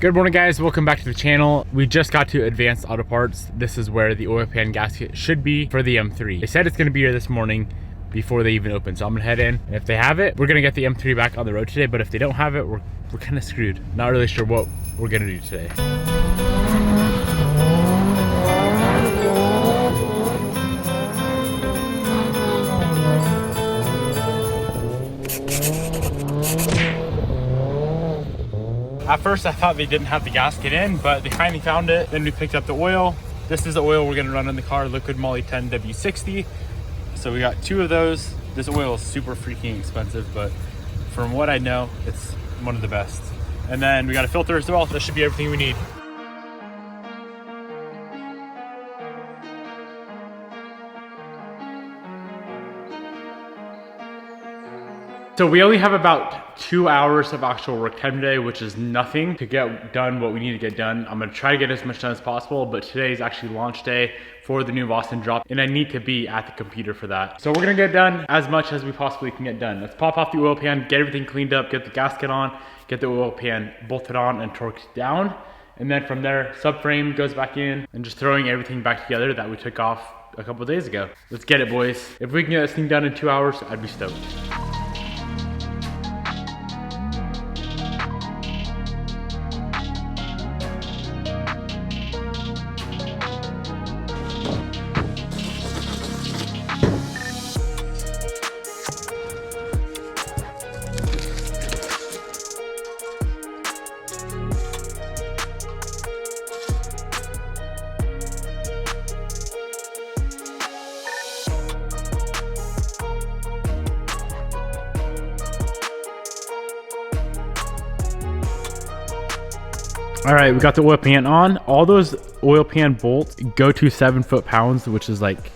Good morning guys, welcome back to the channel. We just got to Advanced Auto Parts. This is where the oil pan gasket should be for the M3. They said it's gonna be here this morning before they even open. So I'm gonna head in, and if they have it, we're gonna get the M3 back on the road today. But if they don't have it, we're kind of screwed. Not really sure what we're gonna do today. At first I thought they didn't have the gasket in, but they finally found it. Then we picked up the oil. This is the oil we're gonna run in the car, Liquid Moly 10 W60. So we got 2 of those. This oil is super freaking expensive, but from what I know, it's one of the best. And then we got a filter as well. This should be everything we need. So we only have about 2 hours of actual work time today, which is nothing to get done what we need to get done. I'm gonna try to get as much done as possible, but today is actually launch day for the new Boston drop, and I need to be at the computer for that. So we're gonna get done as much as we possibly can get done. Let's pop off the oil pan, get everything cleaned up, get the gasket on, get the oil pan bolted on and torqued down. And then from there, subframe goes back in, and just throwing everything back together that we took off a couple days ago. Let's get it, boys. If we can get this thing done in 2 hours, I'd be stoked. All right, we got the oil pan on. All those oil pan bolts go to 7 foot-pounds, which is like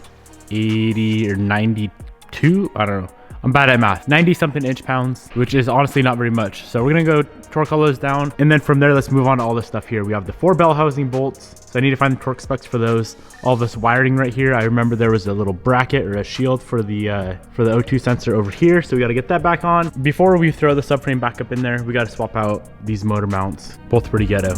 80 or 92. I don't know. I'm bad at math. 90-something inch-pounds, which is honestly not very much. So we're gonna go torque all those down. And then from there, let's move on to all this stuff here. We have the 4 bell housing bolts. So I need to find the torque specs for those. All this wiring right here. I remember there was a little bracket or a shield for the O2 sensor over here. So we gotta get that back on. Before we throw the subframe back up in there, we gotta swap out these motor mounts. Both pretty ghetto.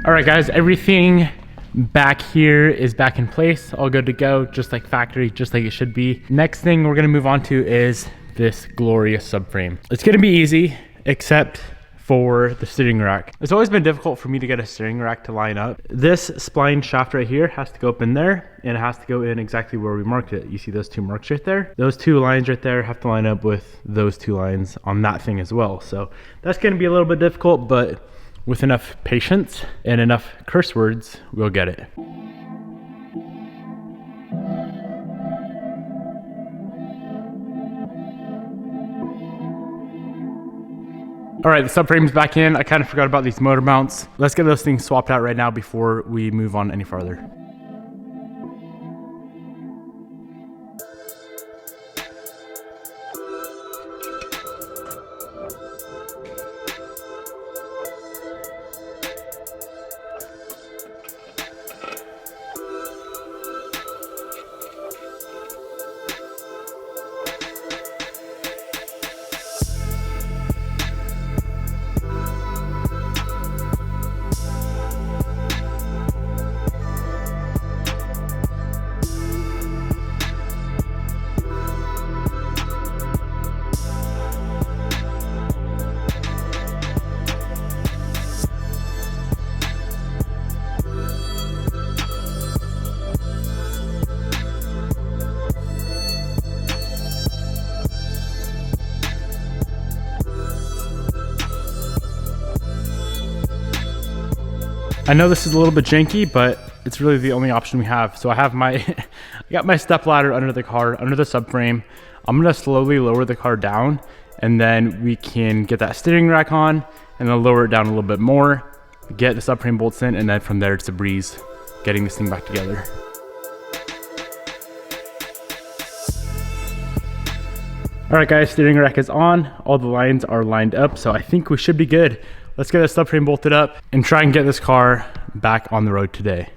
All right guys, everything back here is back in place, all good to go, just like factory, just like it should be. Next thing we're gonna move on to is this glorious subframe. It's gonna be easy, except for the steering rack. It's always been difficult for me to get a steering rack to line up. This spline shaft right here has to go up in there, and it has to go in exactly where we marked it. You see those 2 marks right there? Those 2 lines right there have to line up with those 2 lines on that thing as well. So that's gonna be a little bit difficult, but with enough patience and enough curse words, we'll get it. All right, the subframe's back in. I kind of forgot about these motor mounts. Let's get those things swapped out right now before we move on any farther. I know this is a little bit janky, but it's really the only option we have. So I have my, I got my step ladder under the car, under the subframe. I'm gonna slowly lower the car down and then we can get that steering rack on and then lower it down a little bit more, get the subframe bolts in, and then from there it's a breeze getting this thing back together. All right guys, steering rack is on. All the lines are lined up, so I think we should be good. Let's get the subframe bolted up and try and get this car back on the road today.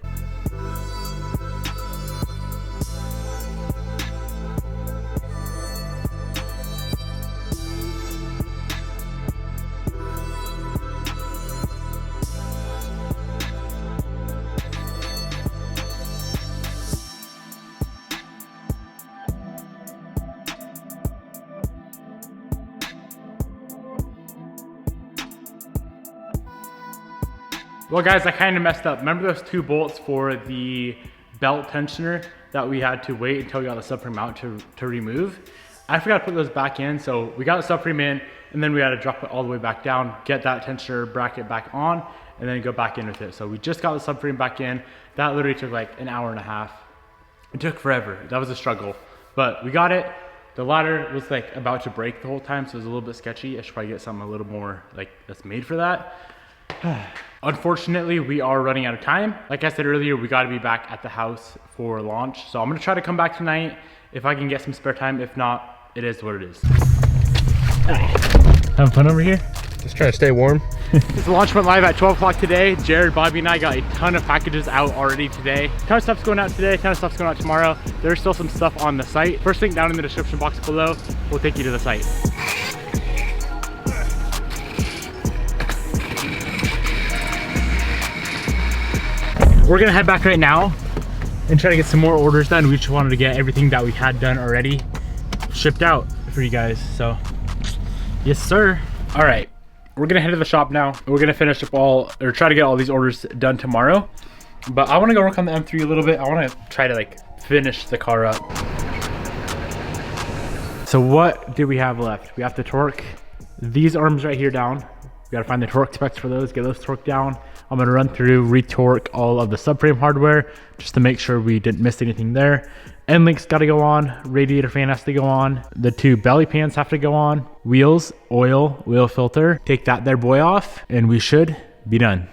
Well guys, I kind of messed up. Remember those 2 bolts for the belt tensioner that we had to wait until we got the subframe out to remove? I forgot to put those back in, so we got the subframe in, and then we had to drop it all the way back down, get that tensioner bracket back on, and then go back in with it. So we just got the subframe back in. That literally took like an hour and a half. It took forever. That was a struggle, but we got it. The ladder was like about to break the whole time, so it was a little bit sketchy. I should probably get something a little more like that's made for that. Unfortunately, we are running out of time. Like I said earlier, we got to be back at the house for launch. So I'm going to try to come back tonight if I can get some spare time. If not, it is what it is. Having fun over here? Just trying to stay warm. This launch went live at 12 o'clock today. Jared, Bobby, and I got a ton of packages out already today. A ton of stuff's going out today, a ton of stuff's going out tomorrow. There's still some stuff on the site. First link down in the description box below will take you to the site. We're gonna head back right now and try to get some more orders done. We just wanted to get everything that we had done already shipped out for you guys. So, yes sir. All right, we're gonna head to the shop now. We're gonna finish up try to get all these orders done tomorrow. But I wanna go work on the M3 a little bit. I wanna try to like finish the car up. So what do we have left? We have to torque these arms right here down. We gotta find the torque specs for those, get those torqued down. I'm gonna run through, retorque all of the subframe hardware just to make sure we didn't miss anything there. End links gotta go on, radiator fan has to go on, the 2 belly pans have to go on, wheels, oil, wheel filter, take that there boy off, and we should be done.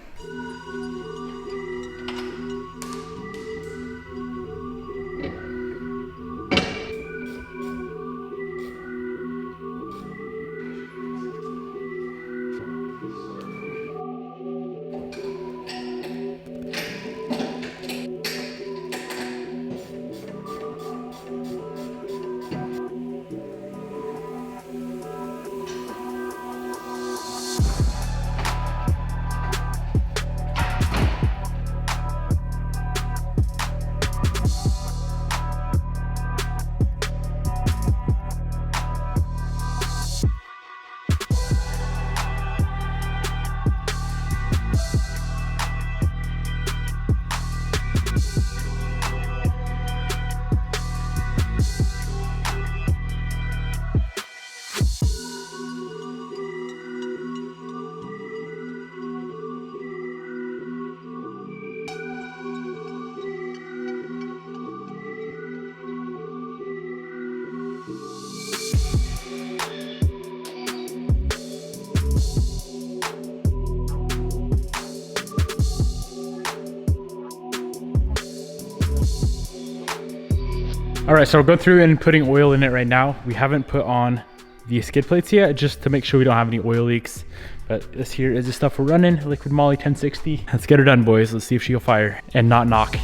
All right, so we're going through and putting oil in it right now. We haven't put on the skid plates yet, just to make sure we don't have any oil leaks. But this here is the stuff we're running, Liquid Moly 1060. Let's get her done, boys. Let's see if she'll fire and not knock.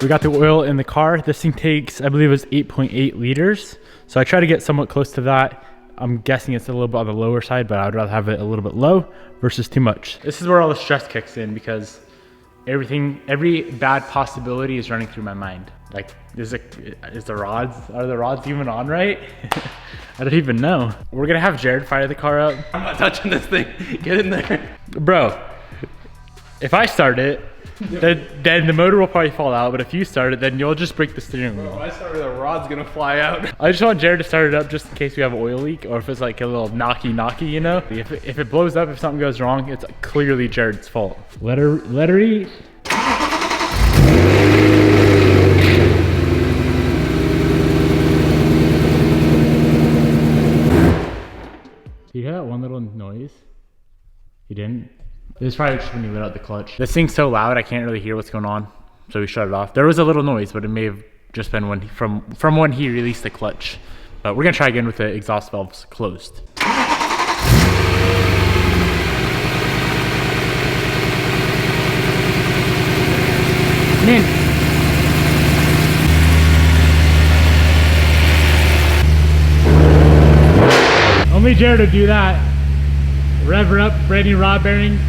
We got the oil in the car. This thing takes, I believe it was 8.8 liters. So I try to get somewhat close to that. I'm guessing it's a little bit on the lower side, but I would rather have it a little bit low versus too much. This is where all the stress kicks in because every bad possibility is running through my mind. Like, are the rods even on right? I don't even know. We're gonna have Jared fire the car up. I'm not touching this thing. Get in there. Bro, if I start it, then the motor will probably fall out, but if you start it, then you'll just break the steering wheel. If I start it, the rod's gonna fly out. I just want Jared to start it up just in case we have an oil leak, or if it's like a little knocky, you know? If it blows up, if something goes wrong, it's clearly Jared's fault. Let her eat. you hear that one little noise? You didn't? It was probably just when you let out the clutch. This thing's so loud I can't really hear what's going on, so we shut it off. There was a little noise, but it may have just been when from when he released the clutch. But we're gonna try again with the exhaust valves closed. Man. Only Jared would do that. Rev her up, brand new rod bearings.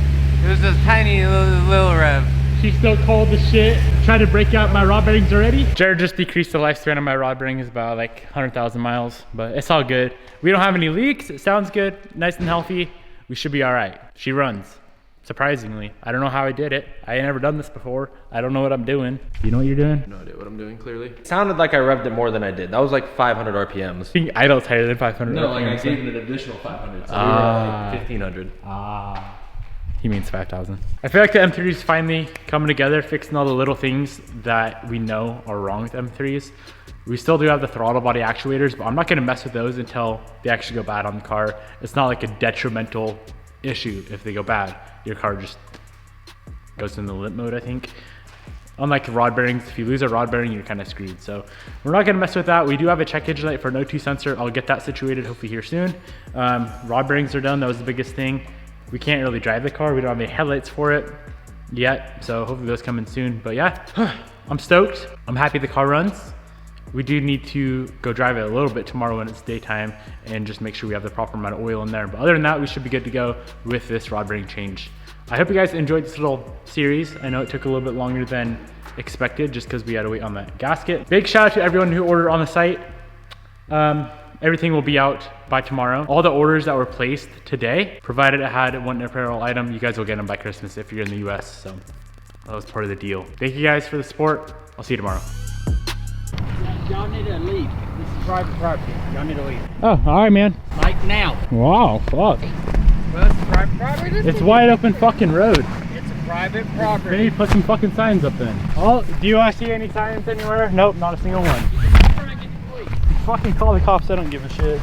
It was a tiny little rev. She's still cold as shit. Trying to break out my rod bearings already. Jared just decreased the lifespan of my rod bearings about like 100,000 miles, but it's all good. We don't have any leaks. It sounds good, nice and healthy. We should be all right. She runs, surprisingly. I don't know how I did it. I ain't never done this before. I don't know what I'm doing. You know what you're doing? No idea what I'm doing, clearly. It sounded like I revved it more than I did. That was like 500 RPMs. I think idle's higher than 500. No, like I RPMs. gave it an additional 500, so we were at like 1,500. He means 5,000. I feel like the M3 is finally coming together, fixing all the little things that we know are wrong with M3s. We still do have the throttle body actuators, but I'm not gonna mess with those until they actually go bad on the car. It's not like a detrimental issue if they go bad. Your car just goes in the limp mode, I think. Unlike rod bearings, if you lose a rod bearing, you're kind of screwed. So we're not gonna mess with that. We do have a check engine light for an O2 sensor. I'll get that situated hopefully here soon. Rod bearings are done, that was the biggest thing. We can't really drive the car. We don't have any headlights for it yet. So hopefully those come in soon. But yeah, I'm stoked. I'm happy the car runs. We do need to go drive it a little bit tomorrow when it's daytime and just make sure we have the proper amount of oil in there. But other than that, we should be good to go with this rod bearing change. I hope you guys enjoyed this little series. I know it took a little bit longer than expected just because we had to wait on that gasket. Big shout out to everyone who ordered on the site. Everything will be out by tomorrow. All the orders that were placed today, provided it had one apparel item, you guys will get them by Christmas if you're in the US, so that was part of the deal. Thank you guys for the support. I'll see you tomorrow. Y'all need to leave. This is private property. Y'all need to leave. Oh, all right, man. Like now. Wow, fuck. Well, it's private property. It's wide open fucking road. It's a private We property. need to put some fucking signs up then. Oh, do you see any signs anywhere? Nope, not a single one. Fucking call the cops, I don't give a shit.